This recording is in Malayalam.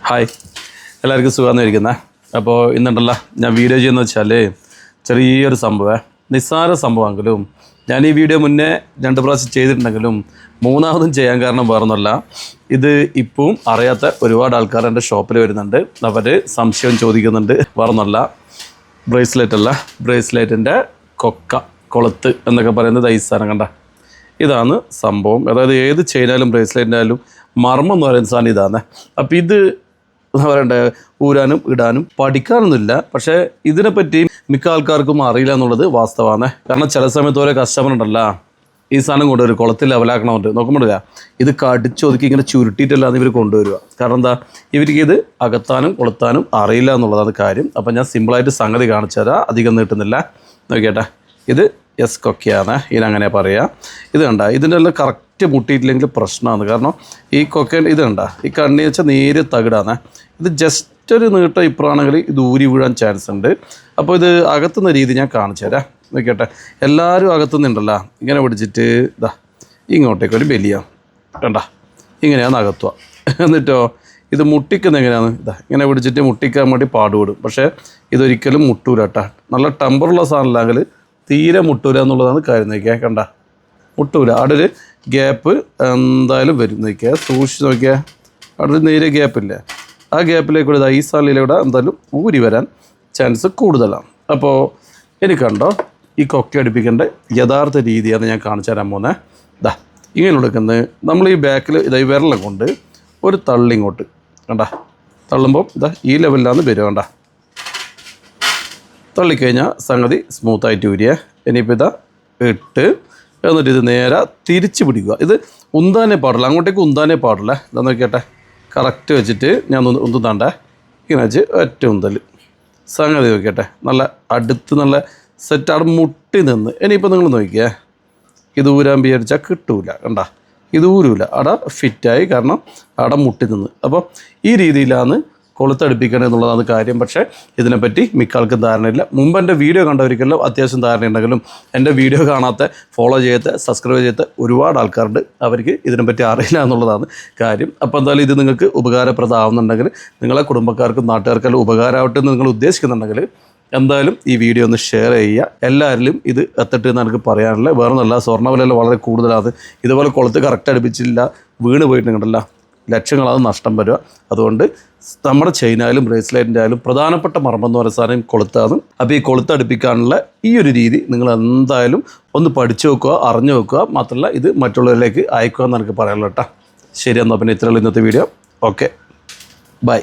ഹായ്, എല്ലാവർക്കും സുഖമായിരിക്കുന്നത്. അപ്പോൾ ഇന്നുണ്ടല്ലോ ഞാൻ വീഡിയോ ചെയ്യുന്നത് വെച്ചാൽ ചെറിയൊരു സംഭവം, നിസ്സാര സംഭവമെങ്കിലും ഞാൻ ഈ വീഡിയോ മുന്നേ 2 പ്രാവശ്യം ചെയ്തിട്ടുണ്ടെങ്കിലും മൂന്നാമതും ചെയ്യാൻ കാരണം വേറൊന്നുമല്ല. ഇത് ഇപ്പം അറിയാത്ത ഒരുപാട് ആൾക്കാർ എൻ്റെ ഷോപ്പിൽ വരുന്നുണ്ട്. അവർ സംശയം ചോദിക്കുന്നുണ്ട്. വേറൊന്നുമല്ല, ബ്രേസ്ലെറ്റിൻ്റെ കൊളുത്ത് എന്നൊക്കെ പറയുന്നത് ഈ സാധനം കണ്ട, ഇതാണ് സംഭവം. അതായത് ഏത് ചെയിനായാലും ബ്രേസ്ലെറ്റിൻ്റെ ആയാലും മർമ്മം എന്ന് പറയുന്ന സാധനം ഇതാണ്. അപ്പോൾ ഇത് എന്താ പറയണ്ടേ, ഊരാനും ഇടാനും പഠിക്കാനൊന്നുമില്ല. പക്ഷേ ഇതിനെപ്പറ്റി മിക്ക ആൾക്കാർക്കും അറിയില്ല എന്നുള്ളത് വാസ്തവമാണ്. കാരണം ചില സമയത്ത് ഓരോ കസ്റ്റമർ ഉണ്ടല്ല, ഈ സാധനം കൊണ്ടുവരും കുളത്തിൽ ലെവലാക്കണമെന്നുണ്ട്. നോക്കുമ്പോഴില്ല, ഇത് കടിച്ചൊതുക്കി ഇങ്ങനെ ചുരുട്ടിയിട്ടല്ലാതെ ഇവർ കൊണ്ടുവരിക. കാരണം എന്താ, ഇവർക്ക് ഇത് അകത്താനും കൊളുത്താനും അറിയില്ല എന്നുള്ളതാണ് കാര്യം. അപ്പം ഞാൻ സിമ്പിളായിട്ട് സംഗതി കാണിച്ചു തരാം, അധികം നീട്ടുന്നില്ല. നോക്കിയേട്ടെ, ഇത് എസ് കൊക്കയാണ്, ഇതിനങ്ങനെ പറയുക. ഇത് കണ്ട, ഇതിൻ്റെ എല്ലാം കറക്റ്റ് മുട്ടിയിട്ടില്ലെങ്കിൽ പ്രശ്നമാണ്. കാരണം ഈ കൊക്കൻ ഇത് കണ്ട, ഈ കണ്ണി വെച്ചാൽ നേര് തകിടാണ്. ഇത് ജസ്റ്റ് ഒരു നീട്ടം ഇപ്പറാണെങ്കിൽ ഇത് ഊരി വീഴാൻ ചാൻസ് ഉണ്ട്. അപ്പോൾ ഇത് അകത്തുന്ന രീതി ഞാൻ കാണിച്ചു തരാം. നോക്കിയട്ടെ, എല്ലാവരും അകത്തുനിന്നുണ്ടല്ലോ, ഇങ്ങനെ പിടിച്ചിട്ട് ഇതാ ഇങ്ങോട്ടേക്ക് ഒരു ബലിയാണ് കണ്ട, ഇങ്ങനെയാണ് അകത്തുക. എന്നിട്ടോ ഇത് മുട്ടിക്കുന്ന എങ്ങനെയാണ്, ഇതാ ഇങ്ങനെ പിടിച്ചിട്ട് മുട്ടിക്കാൻ വേണ്ടി പാടുപെടും. പക്ഷേ ഇതൊരിക്കലും മുട്ടൂല കേട്ടോ. നല്ല ടെമ്പറുള്ള സാധനമില്ലെങ്കിൽ തീരെ മുട്ടൂല എന്നുള്ളതാണ് കാര്യം. നോക്കിയാൽ കണ്ട, മുട്ടൂല. അവിടെ ഒരു ഗ്യാപ്പ് എന്തായാലും വരും. നോക്കിയാൽ സൂക്ഷിച്ച് നോക്കിയാൽ അവിടെ ഒരു നേരെ ഗ്യാപ്പില്ലേ, ആ ഗ്യാപ്പിലേക്കൂടെ ഈ സാലിലൂടെ എന്തായാലും ഊരി വരാൻ ചാൻസ് കൂടുതലാണ്. അപ്പോൾ എനിക്ക് കണ്ടോ, ഈ കൊക്ക അടുപ്പിക്കേണ്ട യഥാർത്ഥ രീതിയാണ് ഞാൻ കാണിച്ചു തരാൻ പോകുന്നത്. ഇതാ ഇങ്ങനെ എടുക്കുന്നത്, നമ്മൾ ഈ ബാക്കിൽ ഇതാ ഈ വിരളം കൊണ്ട് ഒരു തള്ളിങ്ങോട്ട് കണ്ട, തള്ളുമ്പോൾ ഇതാ ഈ ലെവലിലാണ് വരിക. കണ്ട, തള്ളിക്കഴിഞ്ഞാൽ സംഗതി സ്മൂത്തായിട്ട് ഊരിയ. ഇനിയിപ്പോൾ ഇതാ ഇട്ട് എന്നിട്ട് ഇത് നേരെ തിരിച്ച് പിടിക്കുക. ഇത് ഉന്താനേ പാടില്ല, അങ്ങോട്ടേക്ക് ഉന്താനേ പാടില്ല. ഇതാ നോക്കിയട്ടെ, കറക്റ്റ് വെച്ചിട്ട് ഞാൻ ഉന്താണ്ടേ, ഇങ്ങനെ വെച്ച് ഒറ്റ ഉന്തൽ സംഗതി നോക്കിയട്ടെ, നല്ല അടുത്ത് നല്ല സെറ്റ് അവിടെ മുട്ടി നിന്ന്. ഇനിയിപ്പോൾ നിങ്ങൾ നോക്കിയേ, ഇത് ഊരാൻ വിചാരിച്ചാൽ കിട്ടൂല. കണ്ട, ഇത് ഊരൂല, അവിടെ ഫിറ്റായി, കാരണം അവിടെ മുട്ടി നിന്ന്. അപ്പോൾ ഈ രീതിയിലാണ് കൊളുത്തടുപ്പിക്കണം എന്നുള്ളതാണ് കാര്യം. പക്ഷേ ഇതിനെപ്പറ്റി മിക്ക ആൾക്കും ധാരണയില്ല. മുമ്പ് എൻ്റെ വീഡിയോ കണ്ടവർക്കെല്ലാം അത്യാവശ്യം ധാരണയുണ്ടെങ്കിലും എൻ്റെ വീഡിയോ കാണാത്ത, ഫോളോ ചെയ്യാത്ത, സബ്സ്ക്രൈബ് ചെയ്യാത്ത ഒരുപാട് ആൾക്കാരുണ്ട്. അവർക്ക് ഇതിനെപ്പറ്റി അറിയില്ല എന്നുള്ളതാണ് കാര്യം. അപ്പോൾ എന്തായാലും ഇത് നിങ്ങൾക്ക് ഉപകാരപ്രദമാവുന്നുണ്ടെങ്കിൽ, നിങ്ങളെ കുടുംബക്കാർക്കും നാട്ടുകാർക്കെല്ലാം ഉപകാരമാവട്ടെ എന്ന് നിങ്ങൾ ഉദ്ദേശിക്കുന്നുണ്ടെങ്കിൽ എന്തായാലും ഈ വീഡിയോ ഒന്ന് ഷെയർ ചെയ്യുക. എല്ലാവരിലും ഇത് എത്തട്ടെ എന്ന് എനിക്ക് പറയാനില്ല. വേറൊന്നുമല്ല, സ്വർണ്ണവിലയെല്ലാം വളരെ കൂടുതലാണ്. ഇതുപോലെ കൊളുത്ത് കറക്റ്റ് അടുപ്പിച്ചില്ല, വീണ് പോയിട്ടുണ്ടല്ല, ലക്ഷങ്ങളത് നഷ്ടം വരിക. അതുകൊണ്ട് നമ്മുടെ ചെയിനായാലും ബ്രേസ്ലെറ്റിൻ്റെ ആയാലും പ്രധാനപ്പെട്ട മർമ്മം എന്ന് പറയുന്ന സാധനം കൊളുത്താണ്. അപ്പോൾ ഈ കൊളുത്തടുപ്പിക്കാനുള്ള ഈ ഒരു രീതി നിങ്ങൾ എന്തായാലും ഒന്ന് പഠിച്ചു വെക്കുക, അറിഞ്ഞു വെക്കുക. മാത്രമല്ല ഇത് മറ്റുള്ളവരിലേക്ക് അയക്കുക എന്ന് എനിക്ക് പറയാനുള്ളൂ കേട്ടോ. ശരി, എന്നാൽ പിന്നെ ഇത്രയുള്ള ഇന്നത്തെ വീഡിയോ. Okay, by.